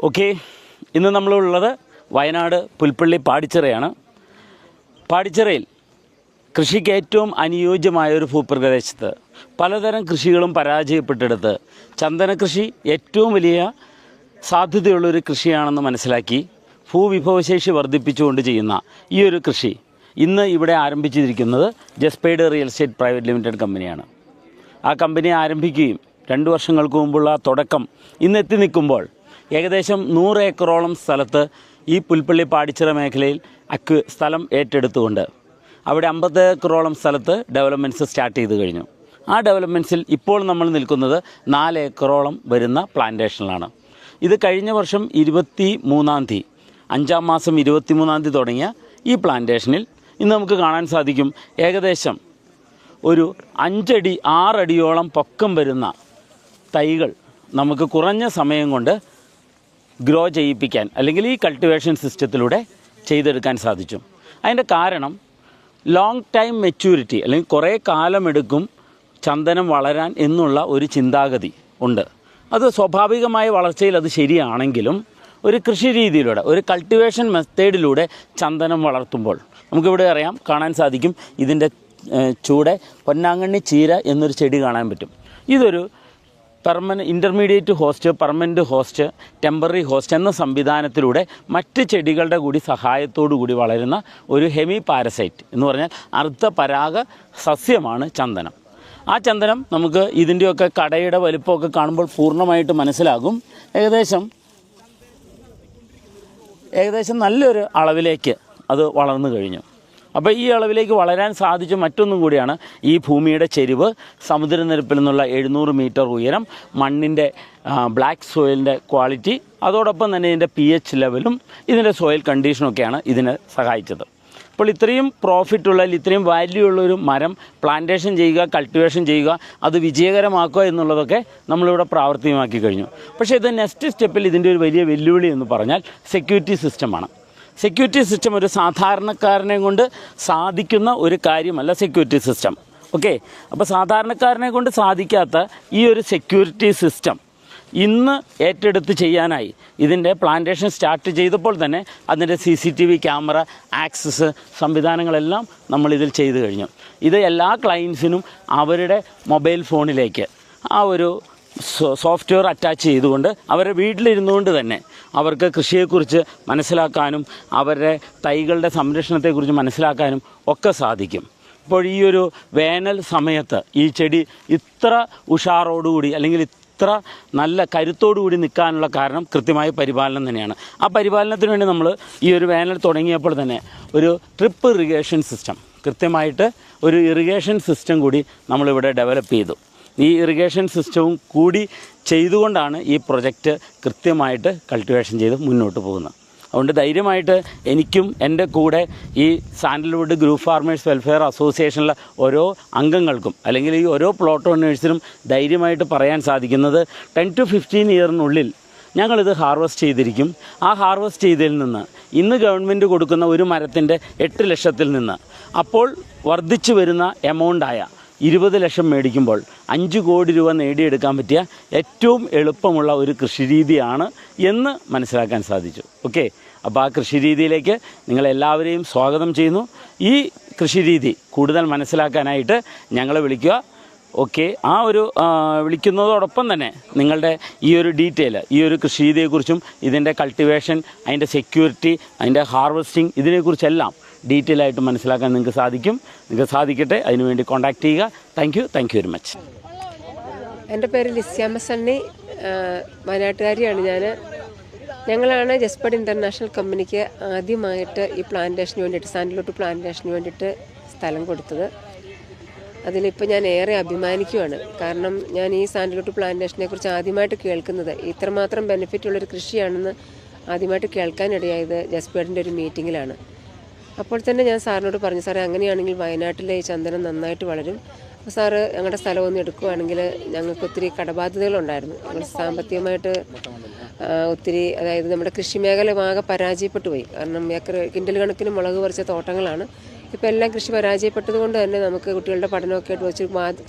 Okay, ഇന്ന് നമ്മളുള്ളത് വയനാട് പുൽപ്പള്ളി പാടിച്ചിറയാണ്. പാടിച്ചിറയിൽ കൃഷിക്ക് ഏറ്റവും അനുയോജ്യമായൊരു ഭൂപ്രദേശത്ത് പലതരം കൃഷികളും പരാജയപ്പെട്ടെടുത്ത് ചന്ദന കൃഷി ഏറ്റവും വലിയ സാധ്യതയുള്ളൊരു കൃഷിയാണെന്ന് മനസ്സിലാക്കി ഭൂവിഭവശേഷി വർദ്ധിപ്പിച്ചുകൊണ്ട് ചെയ്യുന്ന ഈ ഒരു കൃഷി ഇന്ന് ഇവിടെ ആരംഭിച്ചിരിക്കുന്നത് ജസ്പേഡ് റിയൽ എസ്റ്റേറ്റ് പ്രൈവറ്റ് ലിമിറ്റഡ് കമ്പനിയാണ്. ആ കമ്പനി ആരംഭിക്കുകയും 2 വർഷങ്ങൾക്ക് മുമ്പുള്ള തുടക്കം ഇന്നെത്തി നിൽക്കുമ്പോൾ ഏകദേശം 100 ഏക്കറോളം സ്ഥലത്ത് ഈ പുൽപ്പള്ളി പാടിച്ചിറ മേഖലയിൽ സ്ഥലം ഏറ്റെടുത്തുകൊണ്ട് അവിടെ 50 ഏക്കറോളം സ്ഥലത്ത് ഡെവലപ്മെൻറ്റ്സ് സ്റ്റാർട്ട് ചെയ്ത് കഴിഞ്ഞു. ആ ഡെവലപ്മെൻറ്റ്സിൽ ഇപ്പോൾ നമ്മൾ നിൽക്കുന്നത് 4 ഏക്കറോളം വരുന്ന പ്ലാന്റേഷനിലാണ്. ഇത് കഴിഞ്ഞ വർഷം 23-ാം തീയതി 5-ാം മാസം 23-ാം തീയതി തുടങ്ങിയ ഈ പ്ലാന്റേഷനിൽ ഇന്ന് നമുക്ക് കാണാൻ സാധിക്കും ഏകദേശം ഒരു 5 അടി 6 അടിയോളം പൊക്കം വരുന്ന തൈകൾ നമുക്ക് കുറഞ്ഞ സമയം കൊണ്ട് ഗ്രോ ചെയ്യിപ്പിക്കാൻ അല്ലെങ്കിൽ ഈ കൾട്ടിവേഷൻ സിസ്റ്റത്തിലൂടെ ചെയ്തെടുക്കാൻ സാധിച്ചു. അതിൻ്റെ കാരണം ലോങ് ടൈം മെച്യൂരിറ്റി അല്ലെങ്കിൽ കുറേ കാലമെടുക്കും ചന്ദനം വളരാൻ എന്നുള്ള ഒരു ചിന്താഗതി ഉണ്ട്. അത് സ്വാഭാവികമായ വളർച്ചയിൽ അത് ശരിയാണെങ്കിലും ഒരു കൃഷി രീതിയിലൂടെ ഒരു കൾട്ടിവേഷൻ മെത്തേഡിലൂടെ ചന്ദനം വളർത്തുമ്പോൾ നമുക്കിവിടെ അറിയാം കാണാൻ സാധിക്കും ഇതിൻ്റെ ചൂടെ പൊന്നാങ്കണ്ണി ചീര എന്നൊരു ചെടി കാണാൻ പറ്റും. ഇതൊരു intermediate host, permanent host, temporary host എന്ന സംവിധാനത്തിലൂടെ മറ്റ് ചെടികളുടെ കൂടി സഹായത്തോടു കൂടി വളരുന്ന ഒരു ഹെമി പാരസൈറ്റ് എന്ന് പറഞ്ഞാൽ അർദ്ധപരാഗ സസ്യമാണ് ചന്ദനം. ആ ചന്ദനം നമുക്ക് ഇതിൻ്റെയൊക്കെ കടയുടെ വലിപ്പമൊക്കെ കാണുമ്പോൾ പൂർണ്ണമായിട്ട് മനസ്സിലാകും. ഏകദേശം നല്ലൊരു അളവിലേക്ക് അത് വളർന്നു കഴിഞ്ഞു. അപ്പോൾ ഈ അളവിലേക്ക് വളരാൻ സാധിച്ച മറ്റൊന്നും കൂടിയാണ് ഈ ഭൂമിയുടെ ചെരിവ്, സമുദ്രനിരപ്പിൽ നിന്നുള്ള 700 മീറ്റർ ഉയരം, മണ്ണിൻ്റെ ബ്ലാക്ക് സോയിലിൻ്റെ ക്വാളിറ്റി, അതോടൊപ്പം തന്നെ ഇതിൻ്റെ pH ലെവലും ഇതിൻ്റെ സോയിൽ കണ്ടീഷനൊക്കെയാണ് ഇതിനെ സഹായിച്ചത്. അപ്പോൾ ഇത്രയും പ്രോഫിറ്റുള്ള ഇത്രയും വാല്യൂ ഉള്ളൊരു മരം പ്ലാന്റേഷൻ ചെയ്യുക, കൾട്ടിവേഷൻ ചെയ്യുക, അത് വിജയകരമാക്കുക എന്നുള്ളതൊക്കെ നമ്മളിവിടെ പ്രാവർത്തികമാക്കി കഴിഞ്ഞു. പക്ഷേ ഇത് നെക്സ്റ്റ് സ്റ്റെപ്പിൽ ഇതിൻ്റെ ഒരു വലിയ വെല്ലുവിളി എന്ന് പറഞ്ഞാൽ സെക്യൂരിറ്റി സിസ്റ്റമാണ്. സെക്യൂരിറ്റി സിസ്റ്റം ഒരു സാധാരണക്കാരനെ കൊണ്ട് സാധിക്കുന്ന ഒരു കാര്യമല്ല സെക്യൂരിറ്റി സിസ്റ്റം. ഓക്കെ, അപ്പോൾ സാധാരണക്കാരനെ കൊണ്ട് സാധിക്കാത്ത ഈ ഒരു സെക്യൂരിറ്റി സിസ്റ്റം ഇന്ന് ഏറ്റെടുത്ത് ചെയ്യാനായി ഇതിൻ്റെ പ്ലാന്റേഷൻ സ്റ്റാർട്ട് ചെയ്തപ്പോൾ തന്നെ അതിൻ്റെ CCTV ക്യാമറ ആക്സസ് സംവിധാനങ്ങളെല്ലാം നമ്മളിതിൽ ചെയ്തു കഴിഞ്ഞു. ഇത് എല്ലാ ക്ലയൻസിനും അവരുടെ മൊബൈൽ ഫോണിലേക്ക് ആ ഒരു സോഫ്റ്റ്വെയർ അറ്റാച്ച് ചെയ്തുകൊണ്ട് അവരുടെ വീട്ടിലിരുന്നുകൊണ്ട് തന്നെ അവർക്ക് കൃഷിയെക്കുറിച്ച് മനസ്സിലാക്കാനും അവരുടെ തൈകളുടെ സംരക്ഷണത്തെക്കുറിച്ച് മനസ്സിലാക്കാനും ഒക്കെ സാധിക്കും. ഇപ്പോൾ ഈ ഒരു വേനൽ സമയത്ത് ഈ ചെടി ഇത്ര ഉഷാറോടുകൂടി അല്ലെങ്കിൽ ഇത്ര നല്ല കരുത്തോടുകൂടി നിൽക്കാനുള്ള കാരണം കൃത്യമായ പരിപാലനം തന്നെയാണ്. ആ പരിപാലനത്തിന് വേണ്ടി നമ്മൾ ഈ ഒരു വേനൽ തുടങ്ങിയപ്പോൾ തന്നെ ഒരു ട്രിപ്പ് ഇറിഗേഷൻ സിസ്റ്റം, കൃത്യമായിട്ട് ഒരു ഇറിഗേഷൻ സിസ്റ്റം കൂടി നമ്മളിവിടെ ഡെവലപ്പ് ചെയ്തു. ഈ ഇറിഗേഷൻ സിസ്റ്റവും കൂടി ചെയ്തുകൊണ്ടാണ് ഈ പ്രൊജക്റ്റ് കൃത്യമായിട്ട് കൾട്ടിവേഷൻ ചെയ്ത് മുന്നോട്ട് പോകുന്നത്. അതുകൊണ്ട് ധൈര്യമായിട്ട് എനിക്കും എൻ്റെ കൂടെ ഈ സാൻഡൽവുഡ് ഗ്രൂപ്പ് ഫാർമേഴ്സ് വെൽഫെയർ അസോസിയേഷനിലെ ഓരോ അംഗങ്ങൾക്കും അല്ലെങ്കിൽ ഈ ഓരോ പ്ലോട്ട് ഓണേഴ്സിനും ധൈര്യമായിട്ട് പറയാൻ സാധിക്കുന്നത് 10 to 15 ഇയറിനുള്ളിൽ ഞങ്ങളിത് ഹാർവെസ്റ്റ് ചെയ്തിരിക്കും. ആ ഹാർവെസ്റ്റ് ചെയ്തതിൽ നിന്ന് ഇന്ന് ഗവൺമെൻറ് കൊടുക്കുന്ന ഒരു മരത്തിൻ്റെ 8 ലക്ഷത്തിൽ നിന്ന് അപ്പോൾ വർദ്ധിച്ചു വരുന്ന എമൗണ്ടായ 20 ലക്ഷം മേടിക്കുമ്പോൾ 5 കോടി രൂപ നേടിയെടുക്കാൻ പറ്റിയ ഏറ്റവും എളുപ്പമുള്ള ഒരു കൃഷിരീതിയാണ് എന്ന് മനസ്സിലാക്കാൻ സാധിച്ചു. ഓക്കെ, അപ്പോൾ ആ കൃഷിരീതിയിലേക്ക് നിങ്ങളെല്ലാവരെയും സ്വാഗതം ചെയ്യുന്നു. ഈ കൃഷിരീതി കൂടുതൽ മനസ്സിലാക്കാനായിട്ട് ഞങ്ങളെ വിളിക്കുക. ഓക്കെ, ആ ഒരു വിളിക്കുന്നതോടൊപ്പം തന്നെ നിങ്ങളുടെ ഈ ഒരു ഡീറ്റെയിൽ, ഈ ഒരു കൃഷിരീതിയെക്കുറിച്ചും ഇതിൻ്റെ കൾട്ടിവേഷൻ, അതിൻ്റെ സെക്യൂരിറ്റി, അതിൻ്റെ ഹാർവെസ്റ്റിംഗ്, ഇതിനെക്കുറിച്ചെല്ലാം ഡീറ്റെയിൽ ആയിട്ട് മനസ്സിലാക്കാൻ നിങ്ങൾക്ക് സാധിക്കട്ടെ. അതിനുവേണ്ടി കോൺടാക്റ്റ് ചെയ്യുക. Thank you very much. എൻ്റെ പേര് ലിസ്യാമ്മ സണ്ണി, വയനാട്ടുകാരിയാണ് ഞങ്ങളാണ് ജസ്പേഡ് ഇൻ്റർനാഷണൽ കമ്പനിക്ക് ആദ്യമായിട്ട് ഈ പ്ലാന്റേഷന് വേണ്ടിയിട്ട്, സാൻഡൽവുഡ് പ്ലാന്റേഷന് വേണ്ടിയിട്ട് സ്ഥലം കൊടുത്തത്. അതിലിപ്പോൾ ഞാൻ ഏറെ അഭിമാനിക്കുകയാണ്. കാരണം ഞാൻ ഈ സാൻഡൽവുഡ് പ്ലാന്റേഷനെ കുറിച്ച് ആദ്യമായിട്ട് കേൾക്കുന്നത്, ഇത്രമാത്രം ബെനിഫിറ്റുള്ളൊരു കൃഷിയാണെന്ന് ആദ്യമായിട്ട് കേൾക്കാനിടയായത് ജസ്പേഡിൻ്റെ ഒരു മീറ്റിങ്ങിലാണ്. അപ്പോൾ തന്നെ ഞാൻ സാറിനോട് പറഞ്ഞു, സാറേ അങ്ങനെയാണെങ്കിൽ വയനാട്ടിലെ ഈ ചന്ദനം നന്നായിട്ട് വളരും. അപ്പോൾ സാറ് ഞങ്ങളുടെ സ്ഥലം ഒന്ന് എടുക്കുകയാണെങ്കിൽ ഞങ്ങൾക്ക് ഒത്തിരി കടബാധ്യതകളുണ്ടായിരുന്നു. ഞങ്ങൾ സാമ്പത്തികമായിട്ട് ഒത്തിരി, അതായത് നമ്മുടെ കൃഷി മേഖല ആകെ പരാജയപ്പെട്ടു പോയി. കാരണം കിൻഡൽ കണക്കിന് മുളക് പറിച്ച തോട്ടങ്ങളാണ്. ഇപ്പോൾ എല്ലാം കൃഷി പരാജയപ്പെട്ടത് കൊണ്ട് തന്നെ നമുക്ക് കുട്ടികളുടെ പഠനമൊക്കെ ആയിട്ട് വെച്ച്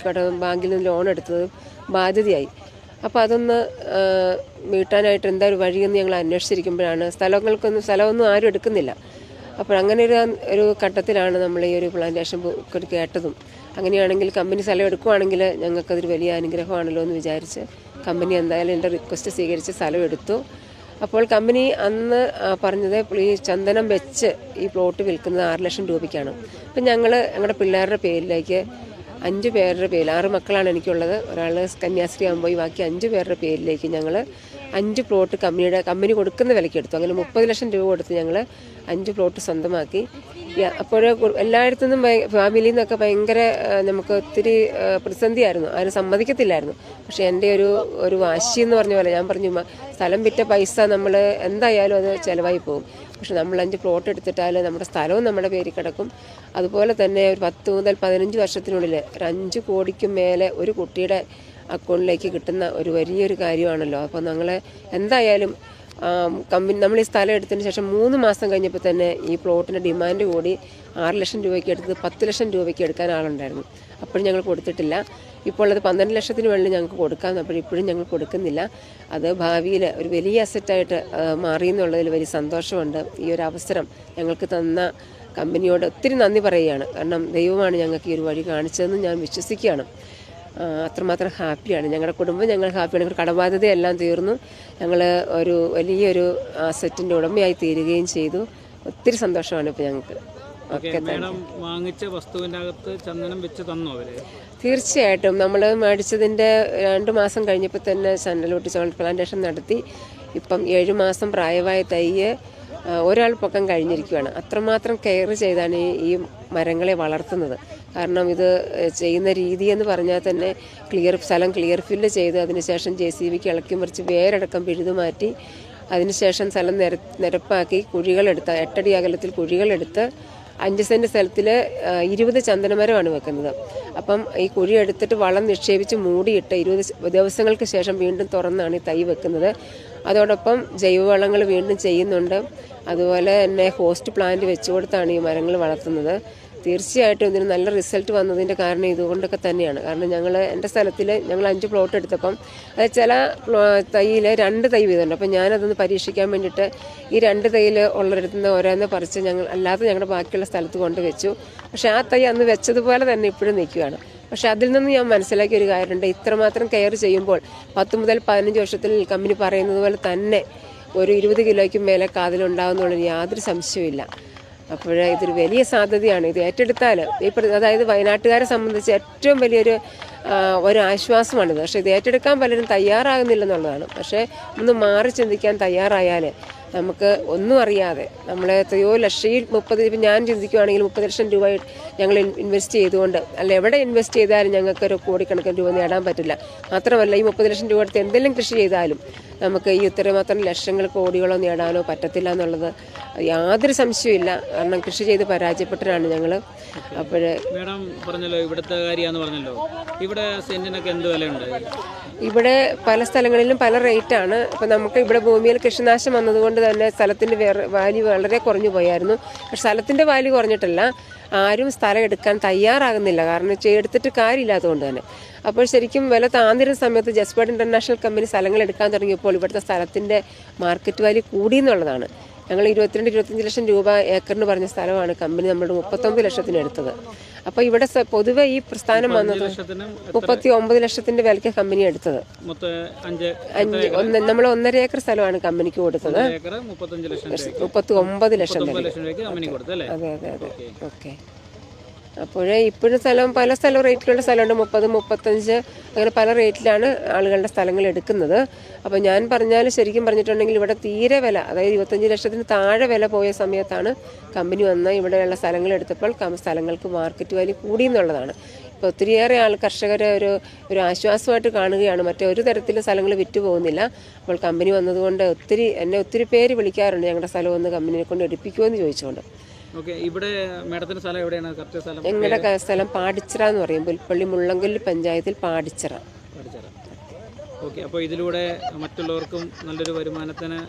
ബാങ്കിൽ നിന്ന് ലോൺ എടുത്തത് ബാധ്യതയായി. അപ്പോൾ അതൊന്ന് വീട്ടാനായിട്ട് എന്താ ഒരു വഴിയെന്ന് ഞങ്ങൾ അന്വേഷിച്ചിരിക്കുമ്പോഴാണ് സ്ഥലമൊന്നും ആരും എടുക്കുന്നില്ല. അപ്പോൾ അങ്ങനെ ഒരു ഘട്ടത്തിലാണ് നമ്മൾ ഈ ഒരു പ്ലാന്റേഷൻ കേട്ടതും. അങ്ങനെയാണെങ്കിൽ കമ്പനി സ്ഥലം എടുക്കുവാണെങ്കിൽ ഞങ്ങൾക്കതൊരു വലിയ അനുഗ്രഹമാണല്ലോ എന്ന് വിചാരിച്ച് കമ്പനി എന്തായാലും എൻ്റെ റിക്വസ്റ്റ് സ്വീകരിച്ച് സ്ഥലം എടുത്തു. അപ്പോൾ കമ്പനി അന്ന് പറഞ്ഞത് ഈ ചന്ദനം വെച്ച് ഈ പ്ലോട്ട് വിൽക്കുന്നത് 6 ലക്ഷം രൂപയ്ക്കാണ്. അപ്പം ഞങ്ങളുടെ പിള്ളേരുടെ പേരിലേക്ക് 5 പേരുടെ പേരിൽ, 6 മക്കളാണ് എനിക്കുള്ളത്. ഒരാൾ കന്യാസ്ത്രീ ആകുമ്പോൾ ബാക്കി 5 പേരുടെ പേരിലേക്ക് ഞങ്ങൾ 5 പ്ലോട്ട് കമ്പനി കൊടുക്കുന്ന വിലയ്ക്ക് എടുത്തു. അങ്ങനെ 30 ലക്ഷം രൂപ കൊടുത്ത് ഞങ്ങൾ 5 പ്ലോട്ട് സ്വന്തമാക്കി. അപ്പോൾ എല്ലായിടത്തു നിന്നും ഫാമിലിയിൽ നിന്നൊക്കെ ഭയങ്കര നമുക്ക് ഒത്തിരി പ്രതിസന്ധിയായിരുന്നു, ആരും സമ്മതിക്കത്തില്ലായിരുന്നു. പക്ഷേ എൻ്റെ ഒരു വാശി എന്ന് പറഞ്ഞ പോലെ ഞാൻ പറഞ്ഞു, സ്ഥലം വിറ്റ പൈസ നമ്മൾ എന്തായാലും അത് ചിലവായി പോകും. പക്ഷെ നമ്മൾ 5 പ്ലോട്ട് എടുത്തിട്ടാൽ നമ്മുടെ സ്ഥലവും നമ്മുടെ പേരിൽ കിടക്കും. അതുപോലെ തന്നെ ഒരു 10 മുതൽ 15 വർഷത്തിനുള്ളിൽ ഒരു 5 കോടിക്കും മേലെ ഒരു കുട്ടിയുടെ അക്കൗണ്ടിലേക്ക് കിട്ടുന്ന ഒരു വലിയൊരു കാര്യമാണല്ലോ. അപ്പോൾ ഞങ്ങൾ എന്തായാലും നമ്മൾ ഈ സ്ഥലം എടുത്തതിന് ശേഷം 3 മാസം കഴിഞ്ഞപ്പോൾ തന്നെ ഈ പ്ലോട്ടിൻ്റെ ഡിമാൻഡ് കൂടി 6 ലക്ഷം രൂപയ്ക്ക് എടുത്തത് 10 ലക്ഷം രൂപയ്ക്ക് എടുക്കാൻ ആളുണ്ടായിരുന്നു. അപ്പോഴും ഞങ്ങൾ കൊടുത്തിട്ടില്ല. ഇപ്പോൾ അത് 12 ലക്ഷത്തിന് വേണ്ടി ഞങ്ങൾക്ക് കൊടുക്കാം. അപ്പോഴിപ്പോഴും ഞങ്ങൾ കൊടുക്കുന്നില്ല. അത് ഭാവിയിൽ ഒരു വലിയ അസറ്റായിട്ട് മാറിയെന്നുള്ളതിൽ വലിയ സന്തോഷമുണ്ട്. ഈ ഒരു അവസരം ഞങ്ങൾക്ക് തന്ന കമ്പനിയോട് ഒത്തിരി നന്ദി പറയുകയാണ്. കാരണം ദൈവമാണ് ഞങ്ങൾക്ക് ഈ ഒരു വഴി കാണിച്ചതെന്ന് ഞാൻ വിശ്വസിക്കുകയാണ്. അത്രമാത്രം ഹാപ്പിയാണ്. ഞങ്ങളുടെ കുടുംബം ഞങ്ങൾ ഹാപ്പിയാണ്. ഞങ്ങളുടെ കടബാധ്യതയെല്ലാം തീർന്നു. ഞങ്ങൾ ഒരു വലിയൊരു അസറ്റിൻ്റെ ഉടമയായി തീരുകയും ചെയ്തു. ഒത്തിരി സന്തോഷമാണ് ഇപ്പോൾ ഞങ്ങൾക്ക്. വാങ്ങിച്ച വസ്തുവിൻ്റെ അകത്ത് ചന്ദനം വെച്ച് തന്നോ അവര്? തീർച്ചയായിട്ടും. നമ്മൾ മേടിച്ചതിൻ്റെ 2 മാസം കഴിഞ്ഞപ്പോൾ തന്നെ സാൻഡൽവുഡ് ചോക്ലേറ്റ് പ്ലാന്റേഷൻ നടത്തി. ഇപ്പം 7 മാസം പ്രായമായ തൈയെ ഒരാൾ പൊക്കം കഴിഞ്ഞിരിക്കുകയാണ്. അത്രമാത്രം കെയർ ചെയ്താണ് ഈ മരങ്ങളെ വളർത്തുന്നത്. കാരണം ഇത് ചെയ്യുന്ന രീതി എന്ന് പറഞ്ഞാൽ തന്നെ സ്ഥലം ക്ലിയർ ഫില്ല് ചെയ്ത് അതിനുശേഷം JCBക്ക് ഇളക്കി മറിച്ച് വേരടക്കം പിഴുതുമാറ്റി അതിനുശേഷം സ്ഥലം നിരപ്പാക്കി കുഴികളെടുത്ത് 8 അടി അകലത്തിൽ കുഴികളെടുത്ത് 5 സെൻറ്റ് സ്ഥലത്തിൽ 20 ചന്ദനമരമാണ് വെക്കുന്നത്. അപ്പം ഈ കുഴി എടുത്തിട്ട് വളം നിക്ഷേപിച്ച് മൂടിയിട്ട് 20 ദിവസങ്ങൾക്ക് ശേഷം വീണ്ടും തുറന്നാണ് ഈ തൈ വെക്കുന്നത്. അതോടൊപ്പം ജൈവവളങ്ങൾ വീണ്ടും ചെയ്യുന്നുണ്ട്. അതുപോലെ തന്നെ ഹോസ്റ്റ് പ്ലാന്റ് വെച്ചു കൊടുത്താണ് ഈ മരങ്ങൾ വളർത്തുന്നത്. തീർച്ചയായിട്ടും ഇതിന് നല്ല റിസൾട്ട് വന്നതിൻ്റെ കാരണം ഇതുകൊണ്ടൊക്കെ തന്നെയാണ്. കാരണം എൻ്റെ സ്ഥലത്തിൽ ഞങ്ങൾ 5 പ്ലോട്ട് എടുത്തപ്പം അത് ചില തൈയിൽ 2 തൈ വീതമുണ്ട്. അപ്പം ഞാനതൊന്ന് പരീക്ഷിക്കാൻ വേണ്ടിയിട്ട് ഈ 2 തൈയിൽ ഉള്ളിടത്തു നിന്ന് ഓരോന്ന് പറിച്ച് അല്ലാതെ ഞങ്ങളുടെ ബാക്കിയുള്ള സ്ഥലത്ത് കൊണ്ട് വെച്ചു. പക്ഷേ ആ തൈ അന്ന് വെച്ചതുപോലെ തന്നെ ഇപ്പോഴും നിൽക്കുകയാണ്. പക്ഷെ അതിൽ നിന്ന് ഞാൻ മനസ്സിലാക്കിയ ഒരു കാര്യമുണ്ട്. ഇത്രമാത്രം കെയർ ചെയ്യുമ്പോൾ 10 മുതൽ 15 വർഷത്തിൽ കമ്പനി പറയുന്നത് പോലെ തന്നെ ഒരു 20 കിലോയ്ക്കും മേലെ കാതിലുണ്ടാകുന്നുള്ളൊരു യാതൊരു സംശയമില്ല. അപ്പോൾ ഇതൊരു വലിയ സാധ്യതയാണ്. ഇത് ഏറ്റെടുത്താൽ അതായത് വയനാട്ടുകാരെ സംബന്ധിച്ച് ഏറ്റവും വലിയൊരു ആശ്വാസമാണിത്. പക്ഷേ ഇത് ഏറ്റെടുക്കാൻ പലരും തയ്യാറാകുന്നില്ലെന്നുള്ളതാണ്. പക്ഷേ ഒന്ന് മാറി ചിന്തിക്കാൻ തയ്യാറായാൽ നമുക്ക് ഒന്നും അറിയാതെ നമ്മളെ എത്രയോ ലക്ഷം 30 ഇപ്പം ഞാൻ ചിന്തിക്കുകയാണെങ്കിൽ 30 ലക്ഷം രൂപ ഞങ്ങൾ ഇൻവെസ്റ്റ് ചെയ്തുകൊണ്ട് എവിടെ ഇൻവെസ്റ്റ് ചെയ്താലും ഞങ്ങൾക്കൊരു കോടിക്കണക്കിന് രൂപ നേടാൻ പറ്റില്ല. മാത്രമല്ല ഈ 30 ലക്ഷം രൂപ എടുത്ത് എന്തെങ്കിലും കൃഷി ചെയ്താലും നമുക്ക് ഈ ഇത്രമാത്രം ലക്ഷങ്ങൾ കോടികളോ നേടാനോ പറ്റത്തില്ല എന്നുള്ളത് യാതൊരു സംശയമില്ല. കാരണം കൃഷി ചെയ്ത് പരാജയപ്പെട്ടിട്ടാണ് ഞങ്ങൾ. അപ്പോൾ മേഡം പറഞ്ഞല്ലോ ഇവിടുത്തെ കാര്യമാണെന്ന് പറഞ്ഞല്ലോ, ഇവിടെ സെന്റിനൊക്കെ എന്ത് വിലയുണ്ട്? ഇവിടെ പല സ്ഥലങ്ങളിലും പല റേറ്റാണ്. ഇപ്പം നമുക്ക് ഇവിടെ ഭൂമിയിൽ കൃഷിനാശം വന്നതുകൊണ്ട് തന്നെ സ്ഥലത്തിൻ്റെ വാല്യൂ വളരെ കുറഞ്ഞു പോയായിരുന്നു. പക്ഷെ സ്ഥലത്തിൻ്റെ വാല്യൂ കുറഞ്ഞിട്ടല്ല, ആരും സ്ഥലം എടുക്കാൻ തയ്യാറാകുന്നില്ല. കാരണം എടുത്തിട്ട് കാര്യമില്ലാത്തതുകൊണ്ട് തന്നെ. അപ്പോൾ ശരിക്കും വില താന്നിരുന്ന സമയത്ത് ജസ്ബർഡ് ഇൻ്റർനാഷണൽ കമ്പനി സ്ഥലങ്ങൾ എടുക്കാൻ തുടങ്ങിയപ്പോൾ ഇവിടുത്തെ സ്ഥലത്തിൻ്റെ മാർക്കറ്റ് വാല്യൂ കൂടി എന്നുള്ളതാണ്. ഞങ്ങൾ 22-25 ലക്ഷം രൂപ ഏക്കറിന് പറഞ്ഞ സ്ഥലമാണ് കമ്പനി നമ്മളുടെ 39 ലക്ഷത്തിന് എടുത്തത്. അപ്പോൾ ഇവിടെ പൊതുവെ ഈ പ്രസ്ഥാനം വന്നത് 39 ലക്ഷത്തിൻ്റെ വിലയ്ക്ക് കമ്പനി എടുത്തത്. നമ്മൾ 1.5 ഏക്കർ സ്ഥലമാണ് കമ്പനിക്ക് കൊടുത്തത്. 39 ലക്ഷം. അതെ അതെ അതെ. ഓക്കെ. അപ്പോഴേ ഇപ്പോഴും പല സ്ഥലവും റേറ്റിലുള്ള സ്ഥലമുണ്ട്. 30, 35 അങ്ങനെ പല റേറ്റിലാണ് ആളുകളുടെ സ്ഥലങ്ങൾ എടുക്കുന്നത്. അപ്പോൾ ഞാൻ ശരിക്കും പറഞ്ഞിട്ടുണ്ടെങ്കിൽ ഇവിടെ തീരെ വില, അതായത് 25 ലക്ഷത്തിന് താഴെ വില പോയ സമയത്താണ് കമ്പനി വന്ന് ഇവിടെയുള്ള സ്ഥലങ്ങൾ എടുത്തപ്പോൾ സ്ഥലങ്ങൾക്ക് മാർക്കറ്റ് വാല്യൂ കൂടി എന്നുള്ളതാണ്. ഇപ്പോൾ ഒത്തിരിയേറെ കർഷകരെ ഒരു ആശ്വാസമായിട്ട് കാണുകയാണ്. മറ്റൊരു തരത്തിലും സ്ഥലങ്ങൾ വിറ്റ് പോകുന്നില്ല. അപ്പോൾ കമ്പനി വന്നതുകൊണ്ട് എന്നെ ഒത്തിരി പേര് വിളിക്കാറുണ്ട്, ഞങ്ങളുടെ സ്ഥലം ഒന്ന് കമ്പനിയെ കൊണ്ട് എടുപ്പിക്കുമോ എന്ന് ചോദിച്ചുകൊണ്ട്. ഇവിടെ മേഡത്തിന്റെ സ്ഥലം എവിടെയാണ്? കറക്റ്റ് സ്ഥലം? ഞങ്ങളുടെ സ്ഥലം പാടിച്ചിറ എന്ന് പറയും. പുൽപ്പള്ളി മുള്ളംകൊല്ലി പഞ്ചായത്തിൽ പാടിച്ചിറ. ഓക്കെ. അപ്പോൾ ഇതിലൂടെ മറ്റുള്ളവർക്കും നല്ലൊരു വരുമാനത്തിന്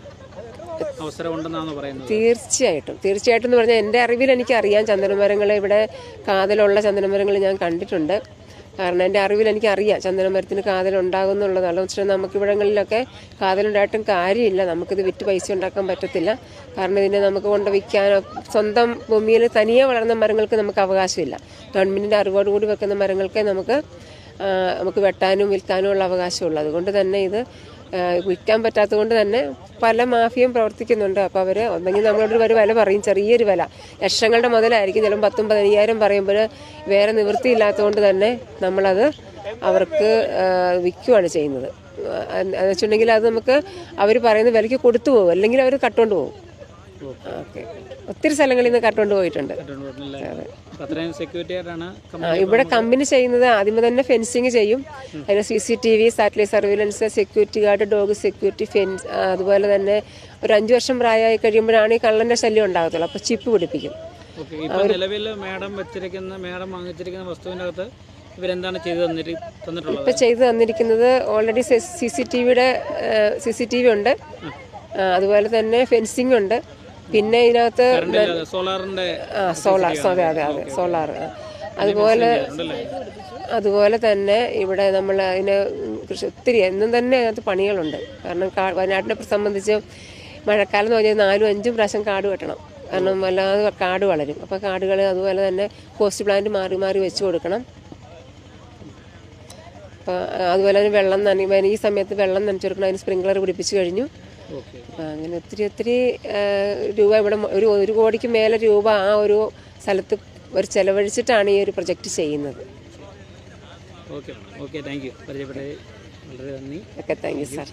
അവസരമുണ്ടെന്നാണ് പറയുന്നത്? തീർച്ചയായിട്ടും എന്ന് പറഞ്ഞാൽ എൻ്റെ അറിവിൽ എനിക്കറിയാം ചന്ദനമരങ്ങൾ ഇവിടെ കാതലുള്ള ചന്ദനമരങ്ങൾ ഞാൻ കണ്ടിട്ടുണ്ട്. കാരണം എൻ്റെ അറിവിൽ എനിക്കറിയാം ചന്ദനമരത്തിന് കാതലുണ്ടാകും എന്നുള്ളതാണ്. പക്ഷേ നമുക്കിവിടങ്ങളിലൊക്കെ കാതലുണ്ടായിട്ടും കാര്യമില്ല, നമുക്കിത് വിറ്റ് പൈസ ഉണ്ടാക്കാൻ പറ്റത്തില്ല. കാരണം ഇതിനെ നമുക്ക് കൊണ്ട് വിൽക്കാനോ, സ്വന്തം ഭൂമിയിൽ തനിയെ വളർന്ന മരങ്ങൾക്ക് നമുക്ക് അവകാശമില്ല. ഗവൺമെൻറ്റിൻ്റെ അറിവോടുകൂടി വെക്കുന്ന മരങ്ങൾക്ക് നമുക്ക് വെട്ടാനും വിൽക്കാനും ഉള്ള അവകാശമുള്ളൂ. അതുകൊണ്ട് തന്നെ ഇത് വിൽക്കാൻ പറ്റാത്തത് കൊണ്ട് തന്നെ പല മാഫിയയും പ്രവർത്തിക്കുന്നുണ്ട്. അപ്പോൾ അവർ ഒന്നെങ്കിൽ നമ്മളോടൊരു വില പറയും, ചെറിയൊരു വില, ലക്ഷങ്ങളുടെ മുതലായിരിക്കും, ചിലപ്പോൾ 10,000-15,000 പറയുമ്പോൾ വേറെ നിവൃത്തിയില്ലാത്തതുകൊണ്ട് തന്നെ നമ്മളത് അവർക്ക് വിൽക്കുകയാണ് ചെയ്യുന്നത്. എന്ന് വെച്ചിട്ടുണ്ടെങ്കിൽ അത് നമുക്ക് അവർ പറയുന്ന വിലയ്ക്ക് കൊടുത്തു പോകും, അല്ലെങ്കിൽ അവർ കട്ടുകൊണ്ട് പോകും. ഓക്കെ, ഒത്തിരി സ്ഥലങ്ങളിൽ നിന്ന് കട്ടുകൊണ്ട് പോയിട്ടുണ്ട്. ഇവിടെ കമ്പനി ചെയ്യുന്നത് ആദ്യമേ തന്നെ ഫെൻസിങ് ചെയ്യും. അതിന് CCTV, satellite surveillance, security guard, dog security, fence, അതുപോലെ തന്നെ ഒരു 5 വർഷം പ്രായമായി കഴിയുമ്പോഴാണ് ഈ കള്ളന്റെ ശല്യം ഉണ്ടാകത്തുള്ളൂ. അപ്പോൾ ചിപ്പ് പിടിപ്പിക്കും. ഇപ്പൊ ചെയ്തു തന്നിരിക്കുന്നത് ഓൾറെഡി CCTV ഉണ്ട്, അതുപോലെ തന്നെ ഫെൻസിങ് ഉണ്ട്, പിന്നെ ഇതിനകത്ത് സോളാർ അതുപോലെ തന്നെ ഇവിടെ നമ്മൾ അതിന് ഒത്തിരി എന്നും തന്നെ അതിനകത്ത് പണികളുണ്ട്. കാരണം വയനാട്ടിനെ സംബന്ധിച്ച് മഴക്കാലം എന്ന് പറഞ്ഞാൽ 4-5 പ്രാവശ്യം കാട് വെട്ടണം. കാരണം വല്ലാതെ കാട് വളരും. അപ്പോൾ കാടുകൾ അതുപോലെ തന്നെ പോസ്റ്റ് പ്ലാന്റ് മാറി മാറി വെച്ച് കൊടുക്കണം. അപ്പോൾ അതുപോലെ തന്നെ വെള്ളം ഈ സമയത്ത് വെള്ളം നനച്ചു കൊടുക്കണം. അതിന് സ്പ്രിംഗ്ലർ പിടിപ്പിച്ച് കഴിഞ്ഞു. അപ്പം അങ്ങനെ ഒത്തിരി രൂപ ഇവിടെ 1 കോടിക്ക് മേലെ രൂപ ആ ഒരു സ്ഥലത്ത് ഒരു ചെലവഴിച്ചിട്ടാണ് ഈ ഒരു പ്രൊജക്റ്റ് ചെയ്യുന്നത്. Okay, thank you. പരിചയപ്പെട്ടത് വളരെ നന്ദി. Okay, thank you sir.